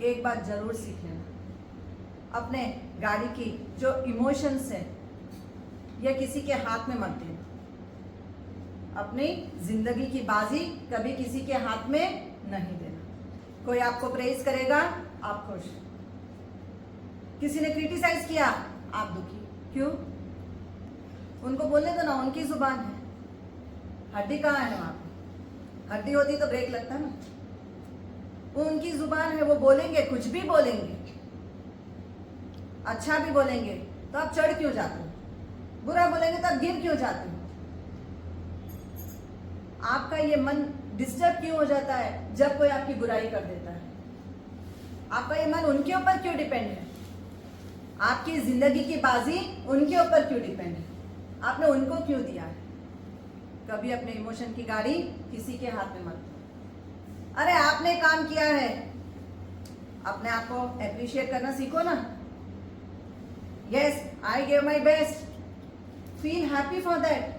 एक बात जरूर सीख लेना, अपने गाड़ी की जो इमोशंस है ये किसी के हाथ में मत देना। अपनी जिंदगी की बाजी कभी किसी के हाथ में नहीं देना। कोई आपको प्रेज करेगा, आप खुश। किसी ने क्रिटिसाइज किया, आप दुखी। क्यों? उनको बोलने दो ना, उनकी जुबान है। हड्डी कहाँ है वहां पे? हड्डी होती तो ब्रेक लगता ना। वो उनकी जुबान है, वो बोलेंगे, कुछ भी बोलेंगे, अच्छा भी बोलेंगे तो आप चढ़ क्यों जाते हो, बुरा बोलेंगे तो आप गिर क्यों जाते हो? आपका ये मन डिस्टर्ब क्यों हो जाता है जब कोई आपकी बुराई कर देता है? आपका ये मन उनके ऊपर क्यों डिपेंड है? आपकी जिंदगी की बाजी उनके ऊपर क्यों डिपेंड है? आपने उनको क्यों दिया है? कभी अपने इमोशन की गाड़ी किसी के हाथ में मत दो। अरे आपने काम किया है, अपने आप को एप्रिशिएट करना सीखो ना। Yes, I give my best, feel happy for that.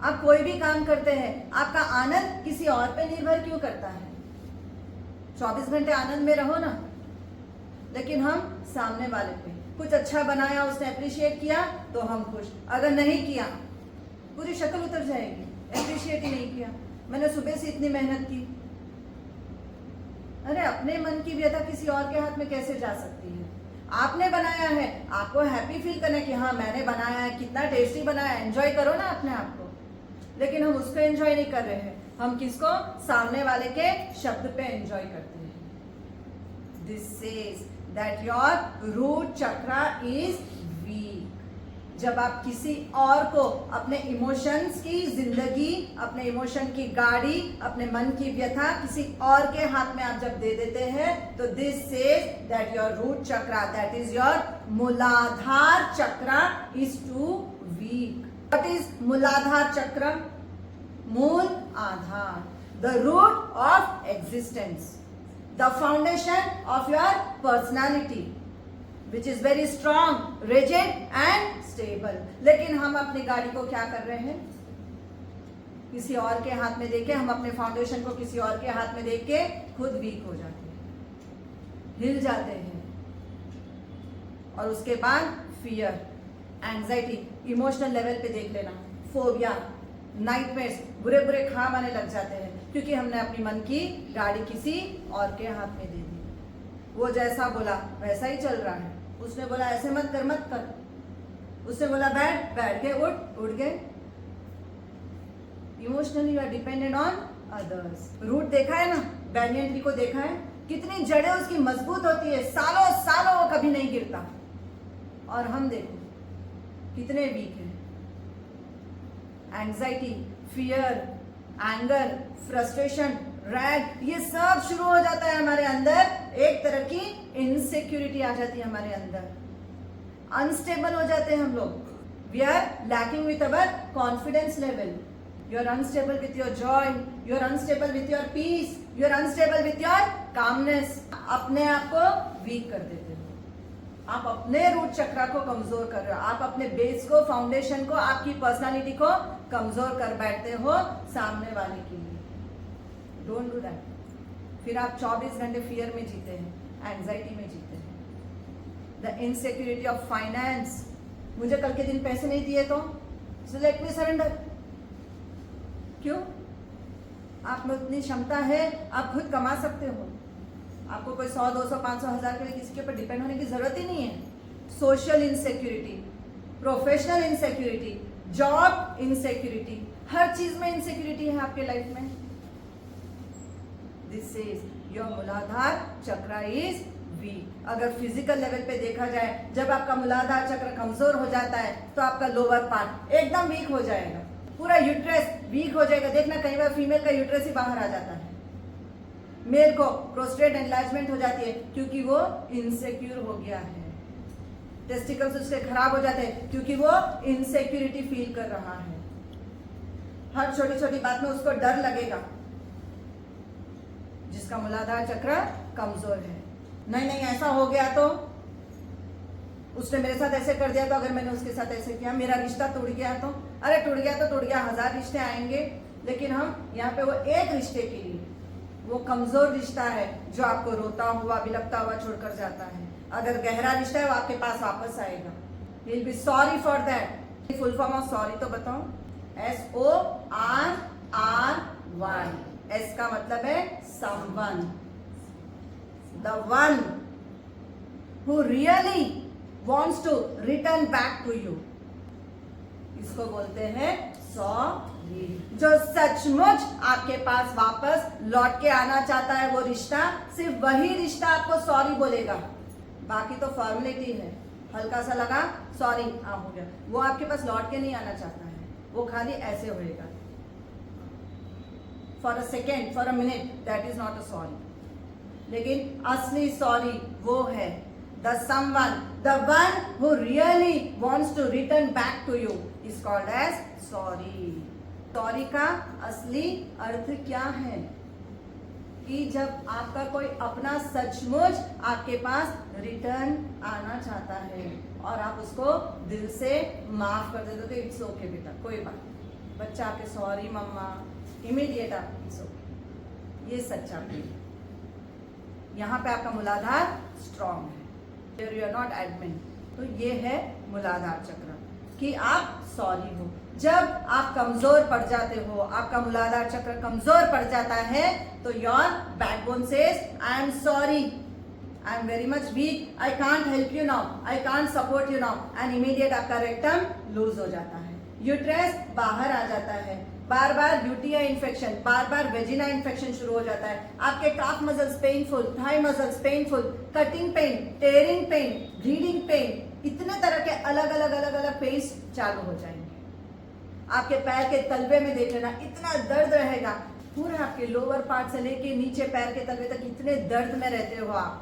आप कोई भी काम करते हैं, आपका आनंद किसी और पे निर्भर क्यों करता है? 24 घंटे आनंद में रहो ना। लेकिन हम सामने वाले पे कुछ अच्छा बनाया, उसने अप्रिशिएट किया तो हम खुश, अगर नहीं किया पूरी शक्ल उतर जाएगी। अप्रिशिएट ही नहीं किया, मैंने सुबह से इतनी मेहनत की। अरे अपने मन की व्यथा किसी और के हाथ में कैसे जा सकती है? आपने बनाया है, आपको हैप्पी फील करना कि हाँ मैंने बनाया है, कितना टेस्टी बनाया, एंजॉय करो ना अपने आप को। लेकिन हम उसको एंजॉय नहीं कर रहे हैं, हम किसको? सामने वाले के शब्द पे एंजॉय करते हैं। This says that your root chakra is weak. जब आप किसी और को अपने इमोशंस की जिंदगी, अपने इमोशन की गाड़ी, अपने मन की व्यथा किसी और के हाथ में आप जब दे देते हैं तो this says that your root chakra, that is your Muladhara chakra, is too weak. What is Muladhara chakra? मूल आधार, the root of existence, the foundation of your personality, which is very strong, rigid and stable. लेकिन हम अपनी गाड़ी को क्या कर रहे हैं? किसी और के हाथ में देके, हम अपने फाउंडेशन को किसी और के हाथ में देख के खुद वीक हो जाते हैं, हिल जाते हैं। और उसके बाद फियर, एंजाइटी, इमोशनल लेवल पे देख लेना, फोबिया, नाइटमेयर्स, बुरे बुरे ख्वाब आने लग जाते हैं, क्योंकि हमने अपनी मन की गाड़ी किसी और के हाथ में दे दी। वो जैसा बोला वैसा ही चल रहा है। उसने बोला ऐसे मत कर, मत कर। उसने बोला बैठ, बैठ के उठ, उठ गए। Emotionally you are dependent on others. Root देखा है ना, बैनियन ट्री को देखा है, कितनी जड़ें उसकी मजबूत होती है, सालों सालों वो कभी नहीं गिरता। और हम देखो कितने वीक हैं। Anxiety, fear, anger, frustration, rag, ये सब शुरू हो जाता है हमारे अंदर। एक तरह की इनसिक्योरिटी आ जाती है हमारे अंदर। अनस्टेबल हो जाते हैं हम लोग। We are lacking with our confidence level. You are unstable with your joy, you are unstable with your peace, you are unstable with your calmness. अपने आप को वीक कर देते हो। आप अपने रूट चक्रा को कमजोर कर रहे हो, आप अपने बेस को, फाउंडेशन को, आपकी पर्सनालिटी को कमजोर कर बैठते हो सामने वाले के लिए। Don't do that. फिर आप 24 घंटे फियर में जीते हैं, एंजाइटी में जीते हैं। द इनसिक्योरिटी ऑफ फाइनेंस, मुझे कल के दिन पैसे नहीं दिए तो लेट मी सरेंडर। क्यों? आप में उतनी क्षमता है, आप खुद कमा सकते हो। आपको कोई 100, 200, 500, 1000 के लिए किसी के ऊपर डिपेंड होने की जरूरत ही नहीं है। Social insecurity, professional insecurity, job insecurity, हर चीज में इनसिक्योरिटी है आपके लाइफ में। दिस इज योर मूलाधार चक्र इज वीक। अगर फिजिकल लेवल पे देखा जाए, जब आपका मूलाधार चक्र कमजोर हो जाता है तो आपका लोअर पार्ट एकदम वीक हो जाएगा, पूरा यूट्रस वीक हो जाएगा। देखना कई बार फीमेल का यूट्रस ही बाहर आ जाता है, मेल को प्रोस्टेट एनलार्जमेंट हो जाती है क्योंकि वो इनसिक्योर हो गया है। टेस्टिकल्स उसके खराब हो जाते हैं क्योंकि वो इनसिक्योरिटी फील कर रहा है। हर छोटी छोटी बात में उसको डर लगेगा, जिसका मूलाधार चक्र कमजोर है। नहीं नहीं ऐसा हो गया तो, उसने मेरे साथ ऐसे कर दिया तो, अगर मैंने उसके साथ ऐसे किया, मेरा रिश्ता टूट गया तो, अरे टूट गया तो टूट गया, 1000 रिश्ते आएंगे। लेकिन हम यहाँ पे वो एक रिश्ते के लिए, वो कमजोर रिश्ता है जो आपको रोता हुआ बिलखता हुआ छोड़कर जाता है। अगर गहरा रिश्ता है वो आपके पास वापस आएगा। He'll be sorry for that. Full form of sorry तो बताओ। SORRY। एस का मतलब है someone, the one who really wants to return back to you, इसको बोलते हैं सॉरी। जो सचमुच आपके पास वापस लौट के आना चाहता है वो रिश्ता, सिर्फ वही रिश्ता आपको सॉरी बोलेगा। बाकी तो फॉर्मेलिटी है, हल्का सा लगा सॉरी हो गया, वो आपके पास लौट के नहीं आना चाहता है, वो खाली ऐसे होएगा for a second, for a minute, that is not a sorry. लेकिन असली सॉरी वो है the someone, the one who really wants to return back to you is called as sorry. Sorry का असली अर्थ क्या है कि जब आपका कोई अपना सचमुच आपके पास रिटर्न आना चाहता है और आप उसको दिल से माफ कर देते हो तो इट्स ओके बेटा, कोई बात नहीं। बच्चा आपके सॉरी मम्मा, इमीडिएट आप इट्स ओके, ये सच्चा प्रेम। यहाँ पे आपका मूलाधार स्ट्रॉन्ग है, यू आर नॉट एडमिन। तो ये है मूलाधार चक्र कि आप सॉरी हो। जब आप कमजोर पड़ जाते हो, आपका मूलाधार चक्र कमजोर पड़ जाता है तो your backbone says I am sorry, I am very much week, I can't help you now, I can't support you now, and immediate आपका रेक्टम लूज हो जाता है, यूट्रस बाहर आ जाता है, बार बार यूटीआई इन्फेक्शन, बार बार वेजिना इन्फेक्शन शुरू हो जाता है, आपके काफ muscles painful, thigh muscles painful, cutting pen, tearing pen, bleeding pen, इतने तरह के अलग अलग पेन्स चालू हो जाएंगे। आपके पैर के तलवे में देख लेना, इतना दर्द रहेगा, पूरे आपके लोअर पार्ट से लेके नीचे पैर के तलवे तक इतने दर्द में रहते हो आप।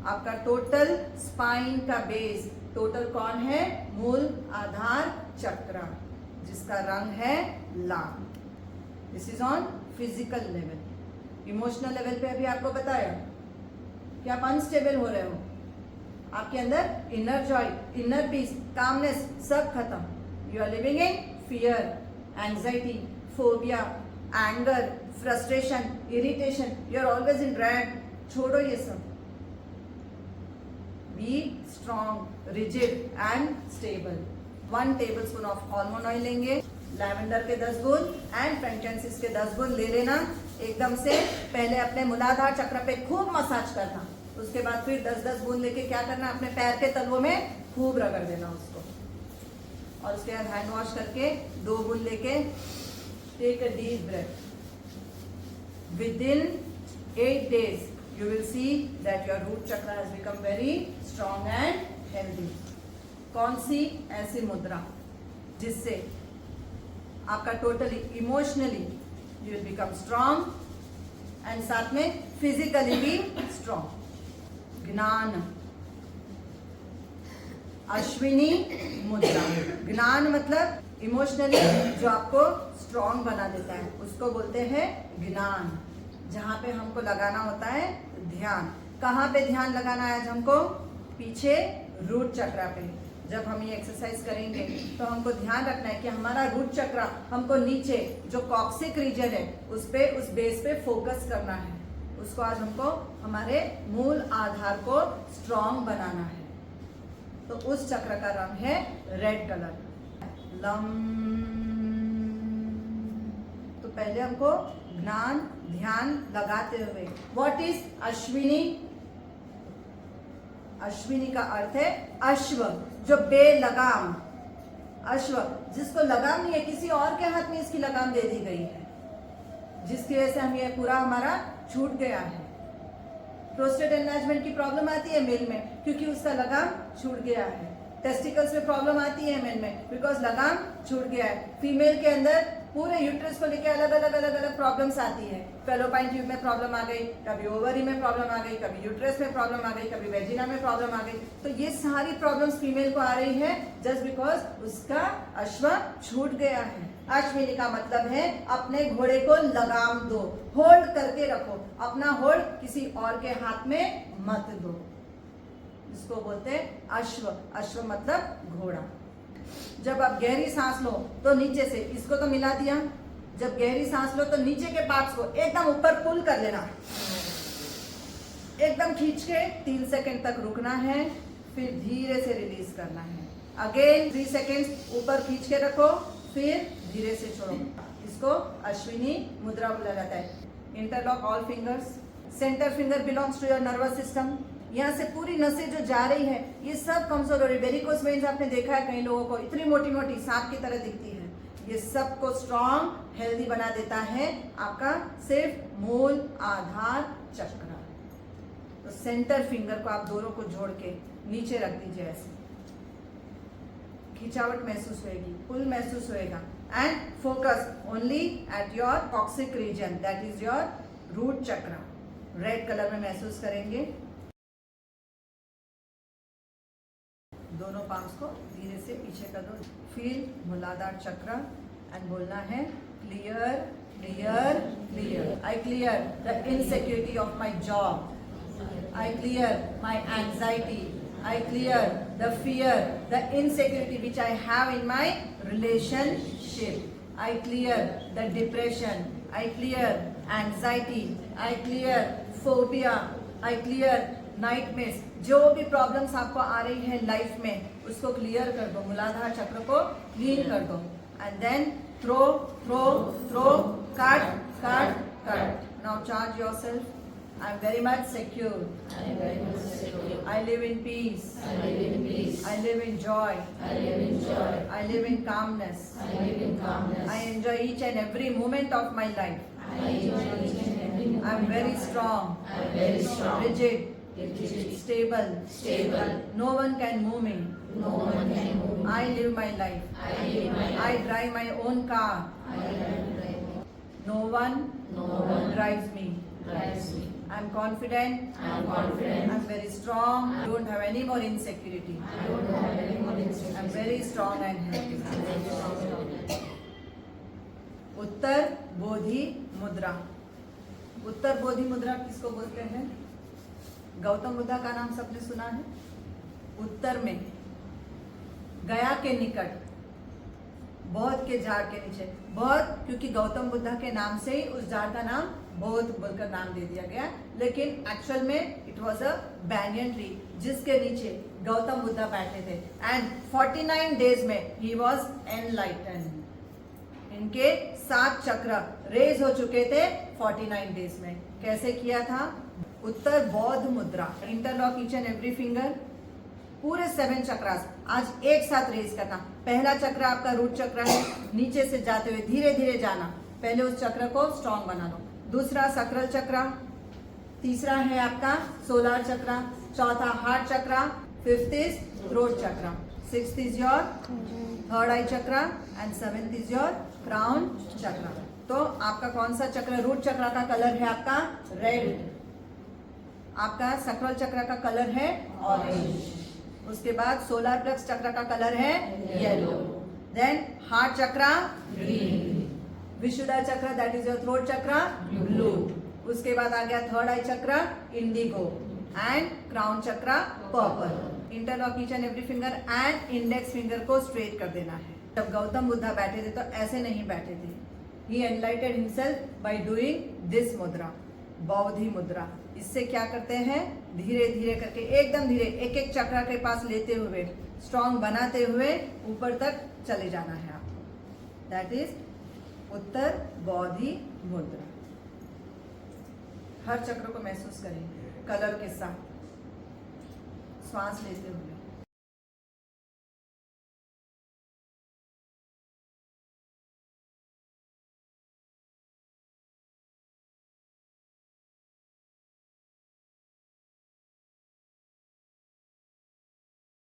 आपका टोटल स्पाइन का बेस, टोटल कौन है? मूल आधार चक्र, जिसका रंग है लाल। This is on physical level. Emotional level पे अभी आपको बताया कि आप अनस्टेबल हो रहे हो, आपके अंदर inner joy, inner peace, calmness सब खत्म। You are living in fear, anxiety, phobia, anger, frustration, irritation, you are always in drag. छोड़ो ये सब, be strong, rigid and stable. 1 tablespoon of almond oil लेंगे, लैवेंडर के 10 बूंद एंड फ्रेंचाइसिस के 10 बूंद ले लेना। एकदम से पहले अपने मूलाधार चक्र पे खूब मसाज करना, उसके बाद फिर 10-10 बूंद लेके क्या करना, अपने पैर के तलवों में खूब रगड़ देना उसको, और उसके बाद हैंड वॉश करके 2 बूंद लेके take a deep breath. With in 8 days you will see that your root chakra has become very strong and healthy. कौन सी ऐसी मुद्रा जिससे आपका totally emotionally you will become strong and साथ में फिजिकली भी स्ट्रॉन्ग? ज्ञान, अश्विनी मुद्रा। ज्ञान मतलब इमोशनली जो आपको स्ट्रॉन्ग बना देता है, उसको बोलते हैं ज्ञान। जहां पे हमको लगाना होता है ध्यान। कहाँ पे ध्यान लगाना है आज हमको? पीछे रूट चक्रा पे। जब हम ये एक्सरसाइज करेंगे तो हमको ध्यान रखना है कि हमारा रूट चक्रा हमको नीचे जो कॉक्सिक रीजन है उस बेस पे फोकस करना है। उसको आज हमको हमारे मूल आधार को स्ट्रॉन्ग बनाना है। तो उस चक्र का रंग है रेड कलर, लम। तो पहले हमको ज्ञान ध्यान लगाते हुए, व्हाट इज अश्विनी? अश्विनी का अर्थ है अश्व, जो बेलगाम। अश्व जिसको लगाम नहीं है, किसी और के हाथ में इसकी लगाम दे दी गई है, जिसकी वजह से हम ये पूरा हमारा छूट गया है। प्रोस्टेट एनलार्जमेंट की प्रॉब्लम आती है मेल में क्योंकि उसका लगाम छूट गया है। टेस्टिकल्स में प्रॉब्लम आती है मेल में बिकॉज लगाम छूट गया है। फीमेल के अंदर पूरे यूट्रस को लेकर अलग अलग प्रॉब्लम्स आती है। फेलोपाइन ट्यूब में प्रॉब्लम आ गई, कभी ओवरी में प्रॉब्लम आ गई, कभी यूट्रस में प्रॉब्लम आ गई, कभी वेजिना में प्रॉब्लम आ गई। तो ये सारी प्रॉब्लम्स फीमेल को आ रही है जस्ट बिकॉज उसका अश्व छूट गया है। अश्विनी का मतलब है अपने घोड़े को लगाम दो, होल्ड करके रखो, अपना होल्ड किसी और के हाथ में मत दो। इसको बोलते हैं अश्व। अश्व मतलब घोड़ा। जब आप गहरी सांस लो तो नीचे से इसको तो मिला दिया, जब गहरी सांस लो तो नीचे के पार्ट्स को एकदम ऊपर पुल कर लेना, एकदम खींच के 3 सेकंड तक रुकना है, फिर धीरे से रिलीज करना है। अगेन 3 सेकंड्स ऊपर खींच के रखो, फिर धीरे से छोड़ो। इसको अश्विनी मुद्रा बोला जाता है। Interlock all fingers. Centre finger belongs to your nervous system. यहाँ से पूरी नसें जो जा रही है ये सब कमजोर हो रही है। वेरिकोस वेन्स आपने देखा है कई लोगों को इतनी मोटी मोटी सांप की तरह दिखती है, ये सब को स्ट्रॉन्ग हेल्दी बना देता है आपका सिर्फ मूल आधार चक्र। तो सेंटर फिंगर को आप दोनों को जोड़ के नीचे रख दीजिए, ऐसे खिंचावट महसूस होएगी, पुल महसूस होएगा। And focus only at your coccyx region, that is your root chakra. Red colour में महसूस करेंगे। दोनों पाम्स को धीरे से पीछे कर दो। फील मूलाधार चक्र एंड बोलना है clear clear clear. I clear the insecurity of my job, I clear my anxiety, I clear the fear, the insecurity which I have in my relationship, I clear the depression, I clear anxiety, I clear phobia, I clear nightmares। जो भी problems आपको आ रही है life में उसको clear कर दो, मूलाधार चक्र को क्लीन कर दो। And then throw throw throw, cut cut cut. Now charge yourself. I am very much secure. I live in peace. I live in joy. I live in calmness. I enjoy each and every moment of my life. I am very strong. Rigid. Stable. No one can move me. I live my life. I drive my own car. No one drives me. I am confident. I am very strong. I don't have any more insecurity. I am very strong and healthy. उत्तर बोधि मुद्रा। उत्तर बोधि मुद्रा किसको बोलते हैं? गौतम बुद्ध का नाम सबने सुना है। उत्तर में गया के निकट बौद्ध के झाड़ के नीचे, बौद्ध क्योंकि गौतम बुद्ध के नाम से ही उस झाड़ का नाम बौद्ध बोलकर नाम दे दिया गया, लेकिन एक्चुअल में इट वाज अ बैंयन ट्री जिसके नीचे गौतम बुद्ध बैठे थे। एंड 49 डेज में ही वाज एनलाइटन। इनके 7 चक्र रेज हो चुके थे 49 डेज में। कैसे किया था? उत्तर बौद्ध मुद्रा। Interlock each and every finger. पूरे 7 चक्रास आज एक साथ रेज करना। पहला चक्र आपका रूट चक्र है, नीचे से जाते हुए धीरे धीरे जाना। पहले उस चक्र को स्ट्रॉन्ग बना लो। दूसरा सकरल चक्र, तीसरा है आपका सोलर चक्र, चौथा हार्ट चक्र, 5th इज थ्रोट चक्र, 6th इज योर थर्ड आई चक्र and 7th is your crown चक्र। तो आपका कौन सा चक्र? रूट चक्र का कलर है आपका रेड, आपका सकरल चक्र का कलर है ऑरेंज, उसके बाद सोलर प्लेक्स चक्र का कलर है येलो, देन हार्ट चक्र ग्रीन, विशुद्धा चक्र दैट इज योर थ्रोट चक्र ब्लू, उसके बाद आ गया थर्ड आई चक्र इंडिगो एंड क्राउन चक्र purple. Interlock each and every finger and index finger को स्ट्रेट कर देना है। जब गौतम बुद्ध बैठे थे तो ऐसे नहीं बैठे थे। He enlightened himself by doing this mudra, Bodhi मुद्रा। इससे क्या करते हैं? धीरे धीरे करके एकदम धीरे एक एक चक्र के पास लेते हुए स्ट्रॉन्ग बनाते हुए ऊपर तक चले जाना है आपको। दैट इज उत्तर बौद्धि मुद्रा। हर चक्र को महसूस करेंगे कलर के साथ, श्वास लेते हुए।